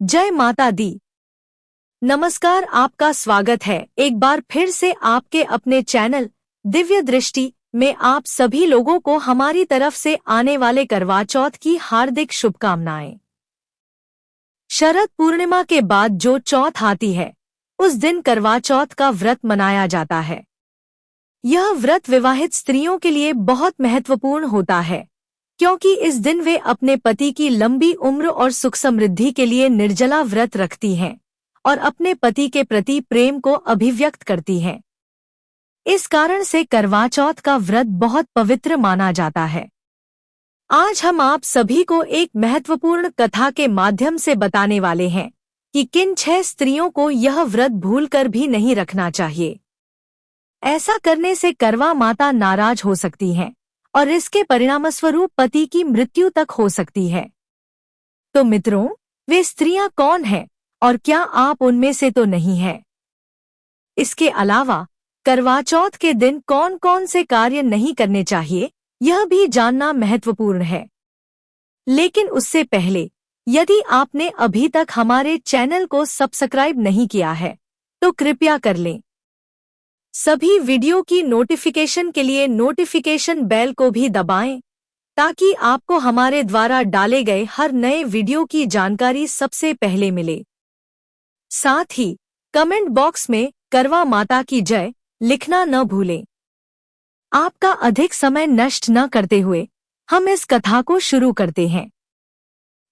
जय माता दी। नमस्कार, आपका स्वागत है एक बार फिर से आपके अपने चैनल दिव्य दृष्टि में। आप सभी लोगों को हमारी तरफ से आने वाले करवा चौथ की हार्दिक शुभकामनाएं। शरद पूर्णिमा के बाद जो चौथ आती है उस दिन करवा चौथ का व्रत मनाया जाता है। यह व्रत विवाहित स्त्रियों के लिए बहुत महत्वपूर्ण होता है, क्योंकि इस दिन वे अपने पति की लंबी उम्र और सुख समृद्धि के लिए निर्जला व्रत रखती हैं और अपने पति के प्रति प्रेम को अभिव्यक्त करती हैं। इस कारण से करवा चौथ का व्रत बहुत पवित्र माना जाता है। आज हम आप सभी को एक महत्वपूर्ण कथा के माध्यम से बताने वाले हैं कि किन 6 स्त्रियों को यह व्रत भूलकर भी नहीं रखना चाहिए। ऐसा करने से करवा माता नाराज हो सकती हैं और इसके परिणामस्वरूप पति की मृत्यु तक हो सकती है। तो मित्रों, वे स्त्रियां कौन हैं और क्या आप उनमें से तो नहीं हैं? इसके अलावा करवा चौथ के दिन कौन कौन से कार्य नहीं करने चाहिए, यह भी जानना महत्वपूर्ण है। लेकिन उससे पहले, यदि आपने अभी तक हमारे चैनल को सब्सक्राइब नहीं किया है तो कृपया कर लें। सभी वीडियो की नोटिफिकेशन के लिए नोटिफिकेशन बेल को भी दबाएं, ताकि आपको हमारे द्वारा डाले गए हर नए वीडियो की जानकारी सबसे पहले मिले। साथ ही कमेंट बॉक्स में करवा माता की जय लिखना न भूलें। आपका अधिक समय नष्ट न करते हुए हम इस कथा को शुरू करते हैं।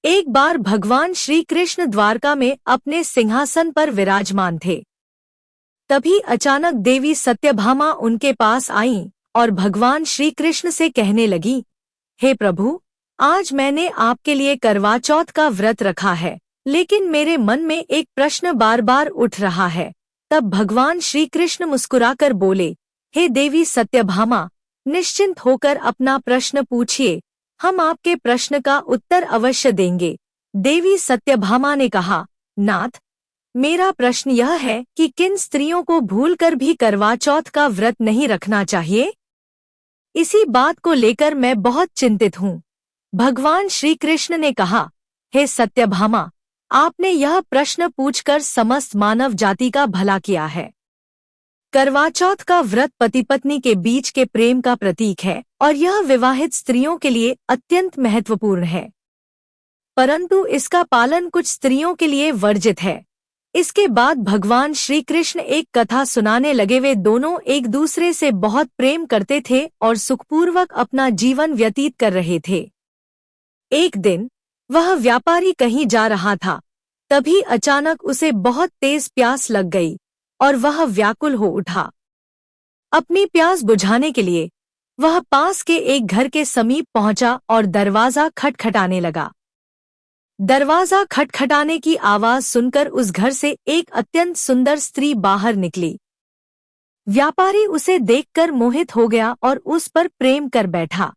एक बार भगवान श्री कृष्ण द्वारका में अपने सिंहासन पर विराजमान थे। तभी अचानक देवी सत्यभामा उनके पास आईं और भगवान श्री कृष्ण से कहने लगी, हे प्रभु, आज मैंने आपके लिए करवा चौथ का व्रत रखा है, लेकिन मेरे मन में एक प्रश्न बार बार उठ रहा है। तब भगवान श्री कृष्ण मुस्कुराकर बोले, हे देवी सत्यभामा, निश्चिंत होकर अपना प्रश्न पूछिए, हम आपके प्रश्न का उत्तर अवश्य देंगे। देवी सत्यभामा ने कहा, नाथ, मेरा प्रश्न यह है कि किन स्त्रियों को भूलकर भी करवा चौथ का व्रत नहीं रखना चाहिए? इसी बात को लेकर मैं बहुत चिंतित हूँ। भगवान श्री कृष्ण ने कहा, हे सत्यभामा, आपने यह प्रश्न पूछकर समस्त मानव जाति का भला किया है। करवा चौथ का व्रत पति पत्नी के बीच के प्रेम का प्रतीक है और यह विवाहित स्त्रियों के लिए अत्यंत महत्वपूर्ण है, परंतु इसका पालन कुछ स्त्रियों के लिए वर्जित है। इसके बाद भगवान श्री कृष्ण एक कथा सुनाने लगे। वे दोनों एक दूसरे से बहुत प्रेम करते थे और सुखपूर्वक अपना जीवन व्यतीत कर रहे थे। एक दिन वह व्यापारी कहीं जा रहा था, तभी अचानक उसे बहुत तेज प्यास लग गई और वह व्याकुल हो उठा। अपनी प्यास बुझाने के लिए वह पास के एक घर के समीप पहुंचा और दरवाजा खटखटाने लगा। दरवाजा खटखटाने की आवाज सुनकर उस घर से एक अत्यंत सुंदर स्त्री बाहर निकली। व्यापारी उसे देखकर मोहित हो गया और उस पर प्रेम कर बैठा।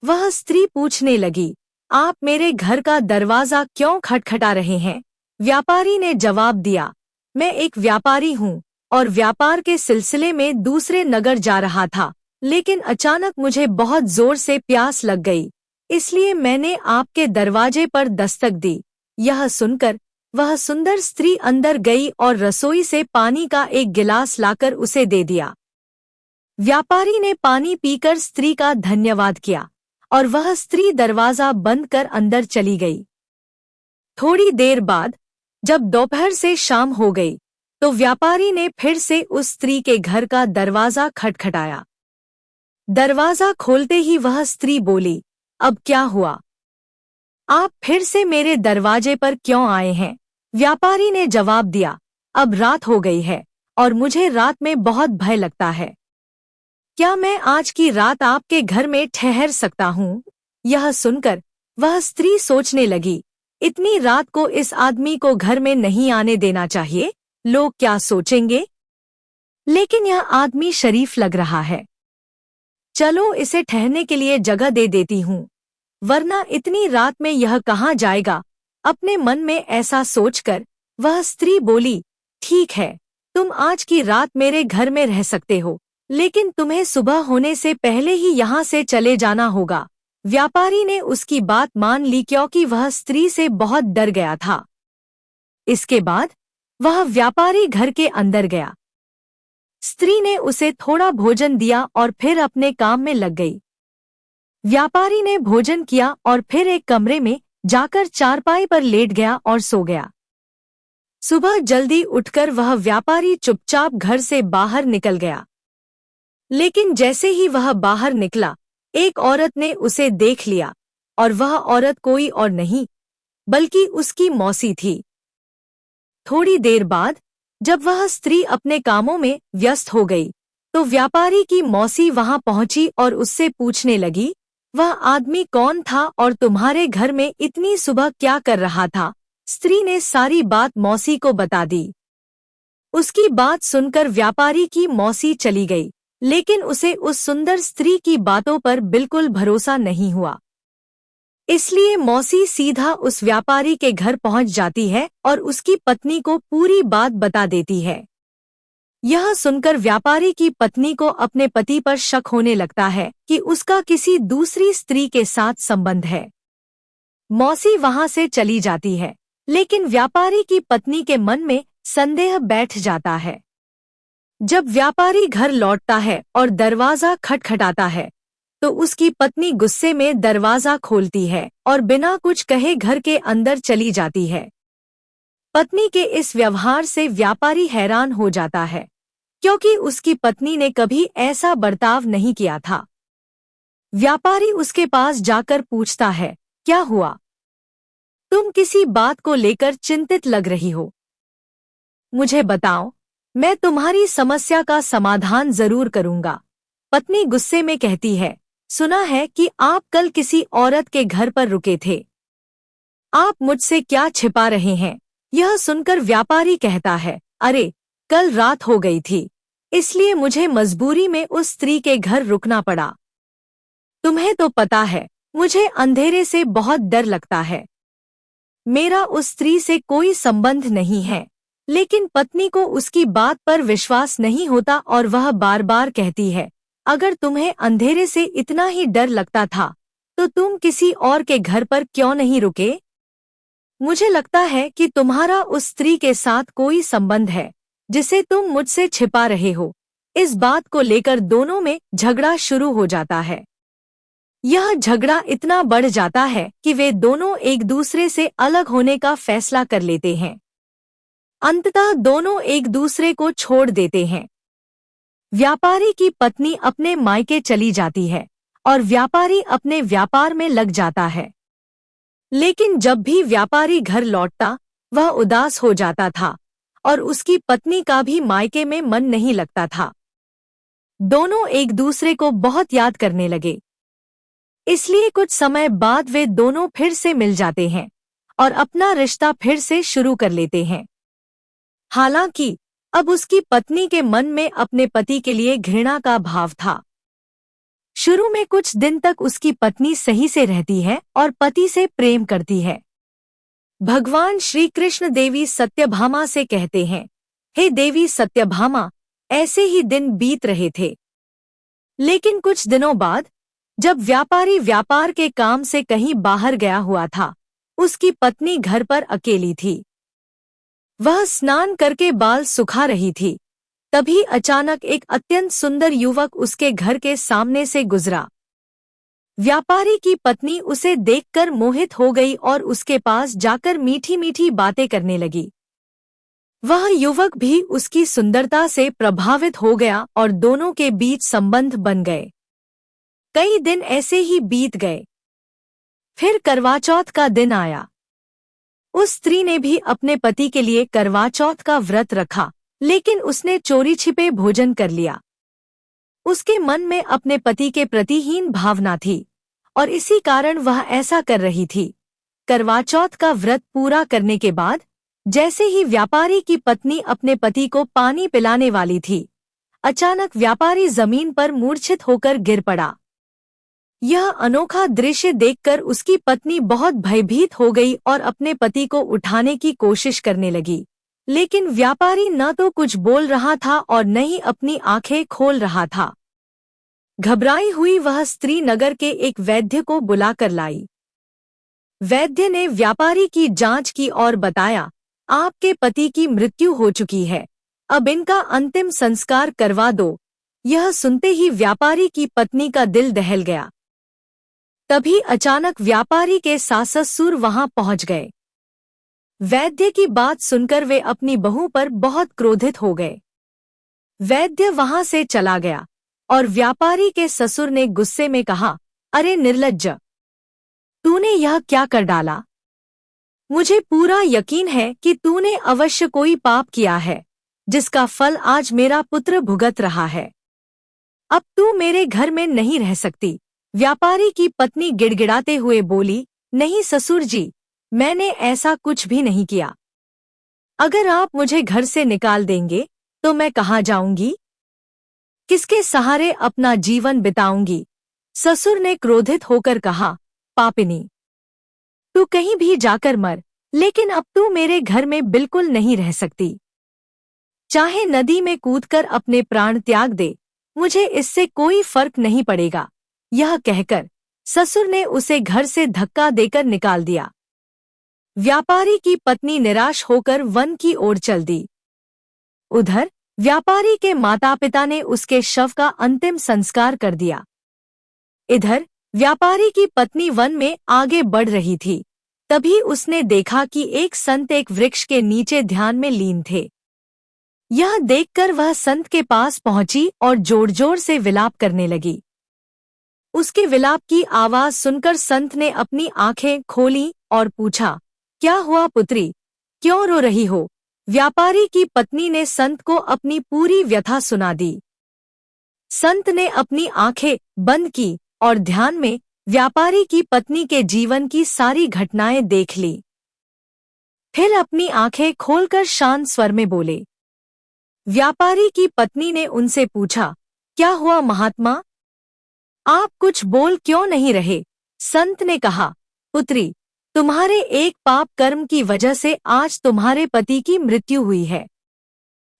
वह स्त्री पूछने लगी, आप मेरे घर का दरवाजा क्यों खटखटा रहे हैं? व्यापारी ने जवाब दिया, मैं एक व्यापारी हूँ और व्यापार के सिलसिले में दूसरे नगर जा रहा था, लेकिन अचानक मुझे बहुत जोर से प्यास लग गई, इसलिए मैंने आपके दरवाजे पर दस्तक दी। यह सुनकर वह सुंदर स्त्री अंदर गई और रसोई से पानी का एक गिलास लाकर उसे दे दिया। व्यापारी ने पानी पीकर स्त्री का धन्यवाद किया और वह स्त्री दरवाजा बंद कर अंदर चली गई। थोड़ी देर बाद जब दोपहर से शाम हो गई तो व्यापारी ने फिर से उस स्त्री के घर का दरवाजा खटखटाया। दरवाजा खोलते ही वह स्त्री बोली, अब क्या हुआ? आप फिर से मेरे दरवाजे पर क्यों आए हैं? व्यापारी ने जवाब दिया, अब रात हो गई है और मुझे रात में बहुत भय लगता है। क्या मैं आज की रात आपके घर में ठहर सकता हूँ? यह सुनकर वह स्त्री सोचने लगी, इतनी रात को इस आदमी को घर में नहीं आने देना चाहिए, लोग क्या सोचेंगे? लेकिन यह आदमी शरीफ लग रहा है, चलो इसे ठहरने के लिए जगह दे देती हूँ, वरना इतनी रात में यह कहाँ जाएगा। अपने मन में ऐसा सोचकर वह स्त्री बोली, ठीक है, तुम आज की रात मेरे घर में रह सकते हो, लेकिन तुम्हें सुबह होने से पहले ही यहाँ से चले जाना होगा। व्यापारी ने उसकी बात मान ली, क्योंकि वह स्त्री से बहुत डर गया था इसके बाद वह व्यापारी घर के अंदर गया। स्त्री ने उसे थोड़ा भोजन दिया और फिर अपने काम में लग गई। व्यापारी ने भोजन किया और फिर एक कमरे में जाकर चारपाई पर लेट गया और सो गया। सुबह जल्दी उठकर वह व्यापारी चुपचाप घर से बाहर निकल गया। लेकिन जैसे ही वह बाहर निकला, एक औरत ने उसे देख लिया और वह औरत कोई और नहीं बल्कि उसकी मौसी थी। थोड़ी देर बाद जब वह स्त्री अपने कामों में व्यस्त हो गई तो व्यापारी की मौसी वहां पहुंची और उससे पूछने लगी, वह आदमी कौन था और तुम्हारे घर में इतनी सुबह क्या कर रहा था? स्त्री ने सारी बात मौसी को बता दी। उसकी बात सुनकर व्यापारी की मौसी चली गई, लेकिन उसे उस सुंदर स्त्री की बातों पर बिल्कुल भरोसा नहीं हुआ। इसलिए मौसी सीधा उस व्यापारी के घर पहुंच जाती है और उसकी पत्नी को पूरी बात बता देती है। यह सुनकर व्यापारी की पत्नी को अपने पति पर शक होने लगता है कि उसका किसी दूसरी स्त्री के साथ संबंध है। मौसी वहां से चली जाती है, लेकिन व्यापारी की पत्नी के मन में संदेह बैठ जाता है। जब व्यापारी घर लौटता है और दरवाजा खटखटाता है तो उसकी पत्नी गुस्से में दरवाजा खोलती है और बिना कुछ कहे घर के अंदर चली जाती है। पत्नी के इस व्यवहार से व्यापारी हैरान हो जाता है, क्योंकि उसकी पत्नी ने कभी ऐसा बर्ताव नहीं किया था। व्यापारी उसके पास जाकर पूछता है, क्या हुआ? तुम किसी बात को लेकर चिंतित लग रही हो? मुझे बताओ, मैं तुम्हारी समस्या का समाधान जरूर करूंगा। पत्नी गुस्से में कहती है, सुना है कि आप कल किसी औरत के घर पर रुके थे। आप मुझसे क्या छिपा रहे हैं? यह सुनकर व्यापारी कहता है, अरे कल रात हो गई थी, इसलिए मुझे मजबूरी में उस स्त्री के घर रुकना पड़ा। तुम्हें तो पता है मुझे अंधेरे से बहुत डर लगता है। मेरा उस स्त्री से कोई संबंध नहीं है। लेकिन पत्नी को उसकी बात पर विश्वास नहीं होता और वह बार बार कहती है, अगर तुम्हें अंधेरे से इतना ही डर लगता था तो तुम किसी और के घर पर क्यों नहीं रुके? मुझे लगता है कि तुम्हारा उस स्त्री के साथ कोई संबंध है जिसे तुम मुझसे छिपा रहे हो। इस बात को लेकर दोनों में झगड़ा शुरू हो जाता है। यह झगड़ा इतना बढ़ जाता है कि वे दोनों एक दूसरे से अलग होने का फैसला कर लेते हैं। अंततः दोनों एक दूसरे को छोड़ देते हैं। व्यापारी की पत्नी अपने मायके चली जाती है और व्यापारी अपने व्यापार में लग जाता है। लेकिन जब भी व्यापारी घर लौटता वह उदास हो जाता था और उसकी पत्नी का भी मायके में मन नहीं लगता था। दोनों एक दूसरे को बहुत याद करने लगे। इसलिए कुछ समय बाद वे दोनों फिर से मिल जाते हैं और अपना रिश्ता फिर से शुरू कर लेते हैं। हालांकि अब उसकी पत्नी के मन में अपने पति के लिए घृणा का भाव था। शुरू में कुछ दिन तक उसकी पत्नी सही से रहती है और पति से प्रेम करती है। भगवान श्री कृष्ण देवी सत्यभामा से कहते हैं, हे देवी सत्यभामा, ऐसे ही दिन बीत रहे थे। लेकिन कुछ दिनों बाद जब व्यापारी व्यापार के काम से कहीं बाहर गया हुआ था, उसकी पत्नी घर पर अकेली थी। वह स्नान करके बाल सुखा रही थी। तभी अचानक एक अत्यंत सुंदर युवक उसके घर के सामने से गुजरा। व्यापारी की पत्नी उसे देखकर मोहित हो गई और उसके पास जाकर मीठी मीठी बातें करने लगी। वह युवक भी उसकी सुंदरता से प्रभावित हो गया और दोनों के बीच संबंध बन गए। कई दिन ऐसे ही बीत गए। फिर करवा चौथ का दिन आया। उस स्त्री ने भी अपने पति के लिए करवा चौथ का व्रत रखा, लेकिन उसने चोरी छिपे भोजन कर लिया। उसके मन में अपने पति के प्रति हीन भावना थी और इसी कारण वह ऐसा कर रही थी। करवा चौथ का व्रत पूरा करने के बाद जैसे ही व्यापारी की पत्नी अपने पति को पानी पिलाने वाली थी, अचानक व्यापारी जमीन पर मूर्छित होकर गिर पड़ा। यह अनोखा दृश्य देखकर उसकी पत्नी बहुत भयभीत हो गई और अपने पति को उठाने की कोशिश करने लगी। लेकिन व्यापारी न तो कुछ बोल रहा था और न ही अपनी आंखें खोल रहा था। घबराई हुई वह स्त्री नगर के एक वैद्य को बुलाकर लाई। वैद्य ने व्यापारी की जांच की और बताया, आपके पति की मृत्यु हो चुकी है, अब इनका अंतिम संस्कार करवा दो। यह सुनते ही व्यापारी की पत्नी का दिल दहल गया। तभी अचानक व्यापारी के सास ससुर वहां पहुंच गए। वैद्य की बात सुनकर वे अपनी बहू पर बहुत क्रोधित हो गए। वैद्य वहां से चला गया और व्यापारी के ससुर ने गुस्से में कहा, अरे निर्लज्ज, तूने यह क्या कर डाला? मुझे पूरा यकीन है कि तूने अवश्य कोई पाप किया है, जिसका फल आज मेरा पुत्र भुगत रहा है। अब तू मेरे घर में नहीं रह सकती। व्यापारी की पत्नी गिड़गिड़ाते हुए बोली, नहीं ससुर जी, मैंने ऐसा कुछ भी नहीं किया। अगर आप मुझे घर से निकाल देंगे तो मैं कहाँ जाऊंगी? किसके सहारे अपना जीवन बिताऊंगी? ससुर ने क्रोधित होकर कहा, पापिनी, तू कहीं भी जाकर मर, लेकिन अब तू मेरे घर में बिल्कुल नहीं रह सकती। चाहे नदी में कूदकर अपने प्राण त्याग दे, मुझे इससे कोई फर्क नहीं पड़ेगा। यह कहकर ससुर ने उसे घर से धक्का देकर निकाल दिया। व्यापारी की पत्नी निराश होकर वन की ओर चल दी। उधर व्यापारी के माता पिता ने उसके शव का अंतिम संस्कार कर दिया। इधर व्यापारी की पत्नी वन में आगे बढ़ रही थी। तभी उसने देखा कि एक संत एक वृक्ष के नीचे ध्यान में लीन थे। यह देखकर वह संत के पास पहुंची और जोर जोर से विलाप करने लगी। उसके विलाप की आवाज सुनकर संत ने अपनी आंखें खोलीं और पूछा, क्या हुआ पुत्री, क्यों रो रही हो? व्यापारी की पत्नी ने संत को अपनी पूरी व्यथा सुना दी। संत ने अपनी आंखें बंद की और ध्यान में व्यापारी की पत्नी के जीवन की सारी घटनाएं देख ली। फिर अपनी आंखें खोलकर शांत स्वर में बोले। व्यापारी की पत्नी ने उनसे पूछा, क्या हुआ महात्मा, आप कुछ बोल क्यों नहीं रहे? संत ने कहा, पुत्री, तुम्हारे एक पाप कर्म की वजह से आज तुम्हारे पति की मृत्यु हुई है।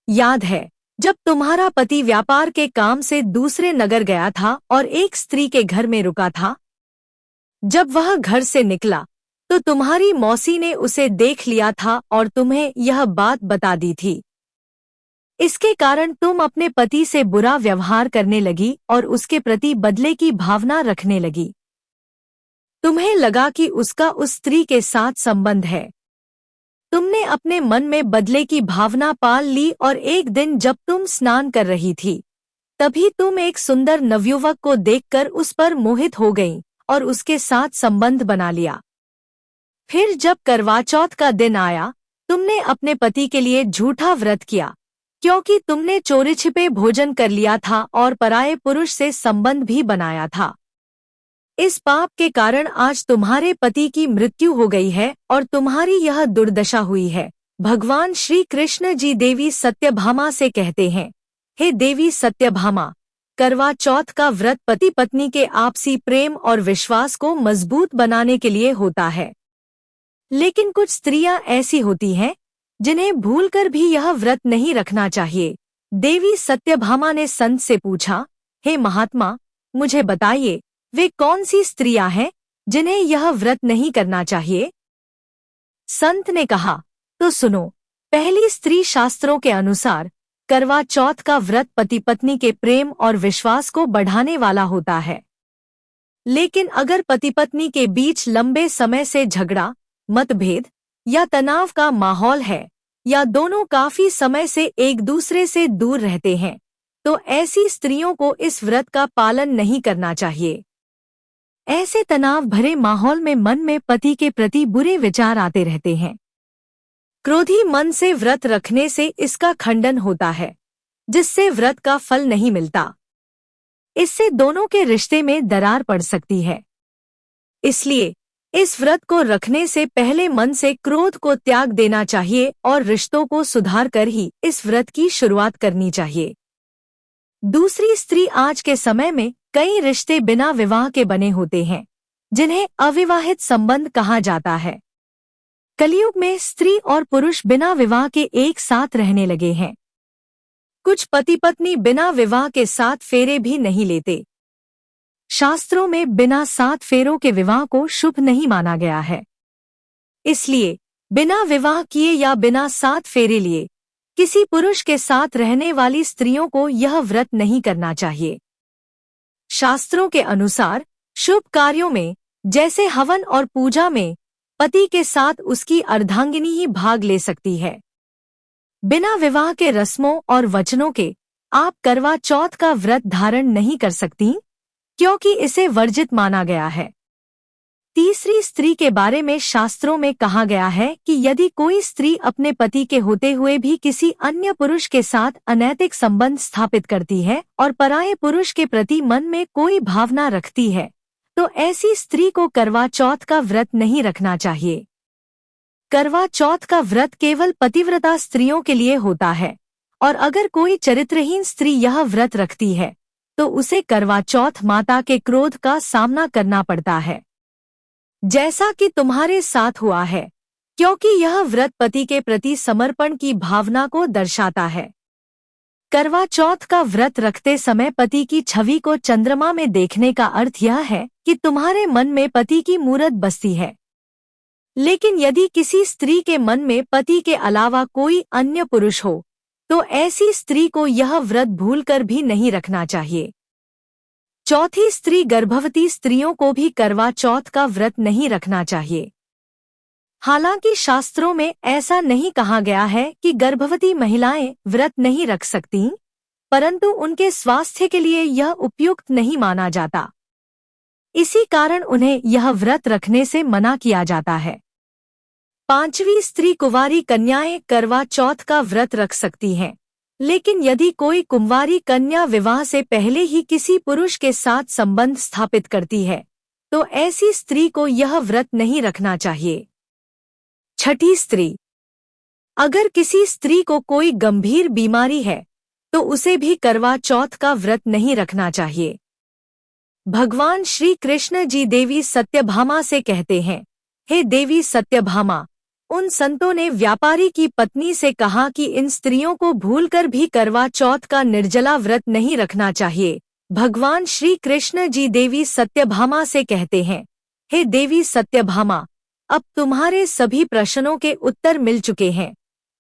याद है, जब तुम्हारा पति व्यापार के काम से दूसरे नगर गया था और एक स्त्री के घर में रुका था? जब वह घर से निकला तो तुम्हारी मौसी ने उसे देख लिया था और तुम्हें यह बात बता दी थी। इसके कारण तुम अपने पति से बुरा व्यवहार करने लगी और उसके प्रति बदले की भावना रखने लगी। तुम्हें लगा कि उसका उस स्त्री के साथ संबंध है। तुमने अपने मन में बदले की भावना पाल ली और एक दिन जब तुम स्नान कर रही थी, तभी तुम एक सुंदर नवयुवक को देखकर उस पर मोहित हो गईं और उसके साथ संबंध बना लिया। फिर जब करवा चौथ का दिन आया, तुमने अपने पति के लिए झूठा व्रत किया, क्योंकि तुमने चोरी छिपे भोजन कर लिया था और पराये पुरुष से संबंध भी बनाया था। इस पाप के कारण आज तुम्हारे पति की मृत्यु हो गई है और तुम्हारी यह दुर्दशा हुई है। भगवान श्री कृष्ण जी देवी सत्यभामा से कहते हैं, हे देवी सत्यभामा, करवा चौथ का व्रत पति पत्नी के आपसी प्रेम और विश्वास को मजबूत बनाने के लिए होता है। लेकिन कुछ स्त्रियां ऐसी होती हैं जिन्हें भूलकर भी यह व्रत नहीं रखना चाहिए। देवी सत्यभामा ने संत से पूछा, हे महात्मा, मुझे बताइए, वे कौन सी स्त्रियां हैं जिन्हें यह व्रत नहीं करना चाहिए? संत ने कहा, तो सुनो। पहली स्त्री शास्त्रों के अनुसार करवा चौथ का व्रत पति पत्नी के प्रेम और विश्वास को बढ़ाने वाला होता है। लेकिन अगर पति पत्नी के बीच लंबे समय से झगड़ा, मतभेद या तनाव का माहौल है, या दोनों काफी समय से एक दूसरे से दूर रहते हैं, तो ऐसी स्त्रियों को इस व्रत का पालन नहीं करना चाहिए। ऐसे तनाव भरे माहौल में मन में पति के प्रति बुरे विचार आते रहते हैं। क्रोधी मन से व्रत रखने से इसका खंडन होता है, जिससे व्रत का फल नहीं मिलता। इससे दोनों के रिश्ते में दरार पड़ सकती है। इसलिए इस व्रत को रखने से पहले मन से क्रोध को त्याग देना चाहिए और रिश्तों को सुधार कर ही इस व्रत की शुरुआत करनी चाहिए। दूसरी स्त्री, आज के समय में कई रिश्ते बिना विवाह के बने होते हैं, जिन्हें अविवाहित संबंध कहा जाता है। कलयुग में स्त्री और पुरुष बिना विवाह के एक साथ रहने लगे हैं। कुछ पति पत्नी बिना विवाह के 7 फेरे भी नहीं लेते। शास्त्रों में बिना 7 फेरों के विवाह को शुभ नहीं माना गया है। इसलिए बिना विवाह किए या बिना 7 फेरे लिए किसी पुरुष के साथ रहने वाली स्त्रियों को यह व्रत नहीं करना चाहिए। शास्त्रों के अनुसार शुभ कार्यों में जैसे हवन और पूजा में पति के साथ उसकी अर्धांगिनी ही भाग ले सकती है। बिना विवाह के रस्मों और वचनों के आप करवा चौथ का व्रत धारण नहीं कर सकती, क्योंकि इसे वर्जित माना गया है। तीसरी स्त्री के बारे में शास्त्रों में कहा गया है कि यदि कोई स्त्री अपने पति के होते हुए भी किसी अन्य पुरुष के साथ अनैतिक संबंध स्थापित करती है और पराये पुरुष के प्रति मन में कोई भावना रखती है, तो ऐसी स्त्री को करवा चौथ का व्रत नहीं रखना चाहिए। करवा चौथ का व्रत केवल पतिव्रता स्त्रियों के लिए होता है, और अगर कोई चरित्रहीन स्त्री यह व्रत रखती है तो उसे करवा चौथ माता के क्रोध का सामना करना पड़ता है, जैसा कि तुम्हारे साथ हुआ है, क्योंकि यह व्रत पति के प्रति समर्पण की भावना को दर्शाता है। करवा चौथ का व्रत रखते समय पति की छवि को चंद्रमा में देखने का अर्थ यह है कि तुम्हारे मन में पति की मूरत बसती है। लेकिन यदि किसी स्त्री के मन में पति के अलावा कोई अन्य पुरुष हो तो ऐसी स्त्री को यह व्रत भूलकर भी नहीं रखना चाहिए। चौथी स्त्री गर्भवती स्त्रियों को भी करवा चौथ का व्रत नहीं रखना चाहिए। हालांकि शास्त्रों में ऐसा नहीं कहा गया है कि गर्भवती महिलाएं व्रत नहीं रख सकतीं, परंतु उनके स्वास्थ्य के लिए यह उपयुक्त नहीं माना जाता। इसी कारण उन्हें यह व्रत रखने से मना किया जाता है। पांचवी स्त्री कुंवारी कन्याएं करवा चौथ का व्रत रख सकती हैं, लेकिन यदि कोई कुंवारी कन्या विवाह से पहले ही किसी पुरुष के साथ संबंध स्थापित करती है तो ऐसी स्त्री को यह व्रत नहीं रखना चाहिए। छठी स्त्री, अगर किसी स्त्री को कोई गंभीर बीमारी है तो उसे भी करवा चौथ का व्रत नहीं रखना चाहिए। भगवान श्री कृष्ण जी देवी सत्यभामा से कहते हैं, हे देवी सत्यभामा, उन संतों ने व्यापारी की पत्नी से कहा कि इन स्त्रियों को भूलकर भी करवा चौथ का निर्जला व्रत नहीं रखना चाहिए। भगवान श्री कृष्ण जी देवी सत्यभामा से कहते हैं, हे देवी सत्यभामा, अब तुम्हारे सभी प्रश्नों के उत्तर मिल चुके हैं।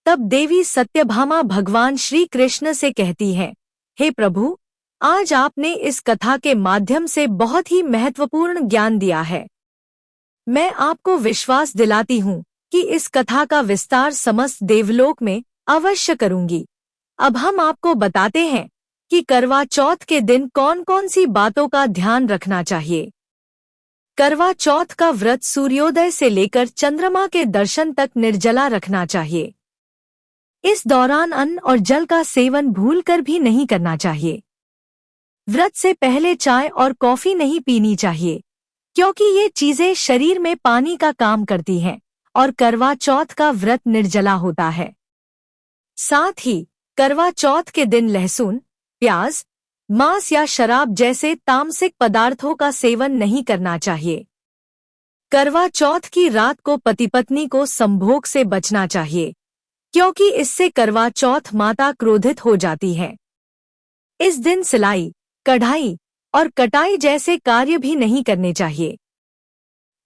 तब देवी सत्यभामा भगवान श्री कृष्ण से कहती हैं, हे प्रभु, आज आपने इस कथा के माध्यम से बहुत ही महत्वपूर्ण ज्ञान दिया है। मैं आपको विश्वास दिलाती हूँ कि इस कथा का विस्तार समस्त देवलोक में अवश्य करूंगी। अब हम आपको बताते हैं कि करवा चौथ के दिन कौन कौन सी बातों का ध्यान रखना चाहिए। करवा चौथ का व्रत सूर्योदय से लेकर चंद्रमा के दर्शन तक निर्जला रखना चाहिए। इस दौरान अन्न और जल का सेवन भूलकर भी नहीं करना चाहिए। व्रत से पहले चाय और कॉफी नहीं पीनी चाहिए, क्योंकि ये चीजें शरीर में पानी का काम करती हैं और करवा चौथ का व्रत निर्जला होता है। साथ ही करवा चौथ के दिन लहसुन, प्याज, मांस या शराब जैसे तामसिक पदार्थों का सेवन नहीं करना चाहिए। करवा चौथ की रात को पति पत्नी को संभोग से बचना चाहिए, क्योंकि इससे करवा चौथ माता क्रोधित हो जाती है। इस दिन सिलाई, कढ़ाई और कटाई जैसे कार्य भी नहीं करने चाहिए।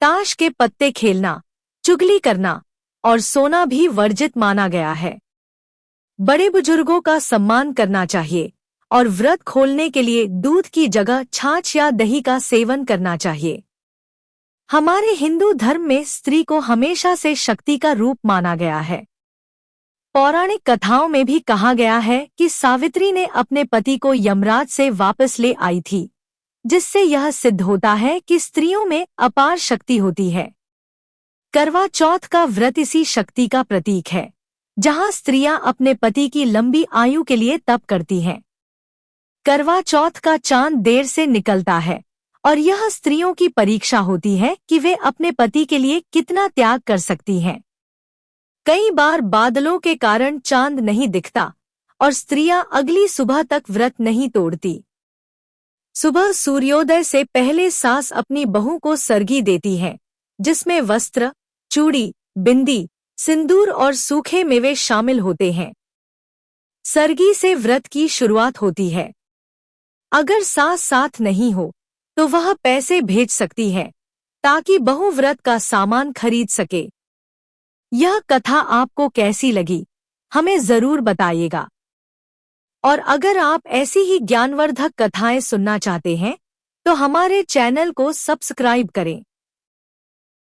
ताश के पत्ते खेलना, चुगली करना और सोना भी वर्जित माना गया है। बड़े बुजुर्गों का सम्मान करना चाहिए और व्रत खोलने के लिए दूध की जगह छाछ या दही का सेवन करना चाहिए। हमारे हिंदू धर्म में स्त्री को हमेशा से शक्ति का रूप माना गया है। पौराणिक कथाओं में भी कहा गया है कि सावित्री ने अपने पति को यमराज से वापस ले आई थी, जिससे यह सिद्ध होता है कि स्त्रियों में अपार शक्ति होती है। करवा चौथ का व्रत इसी शक्ति का प्रतीक है, जहां स्त्रियां अपने पति की लंबी आयु के लिए तप करती हैं। करवा चौथ का चांद देर से निकलता है और यह स्त्रियों की परीक्षा होती है कि वे अपने पति के लिए कितना त्याग कर सकती हैं। कई बार बादलों के कारण चांद नहीं दिखता और स्त्रियां अगली सुबह तक व्रत नहीं तोड़ती। सुबह सूर्योदय से पहले सास अपनी बहू को सरगी देती है, जिसमें वस्त्र, चूड़ी, बिंदी, सिंदूर और सूखे मेवे शामिल होते हैं। सरगी से व्रत की शुरुआत होती है। अगर सास साथ नहीं हो तो वह पैसे भेज सकती है ताकि बहू व्रत का सामान खरीद सके। यह कथा आपको कैसी लगी, हमें जरूर बताइएगा। और अगर आप ऐसी ही ज्ञानवर्धक कथाएं सुनना चाहते हैं तो हमारे चैनल को सब्सक्राइब करें।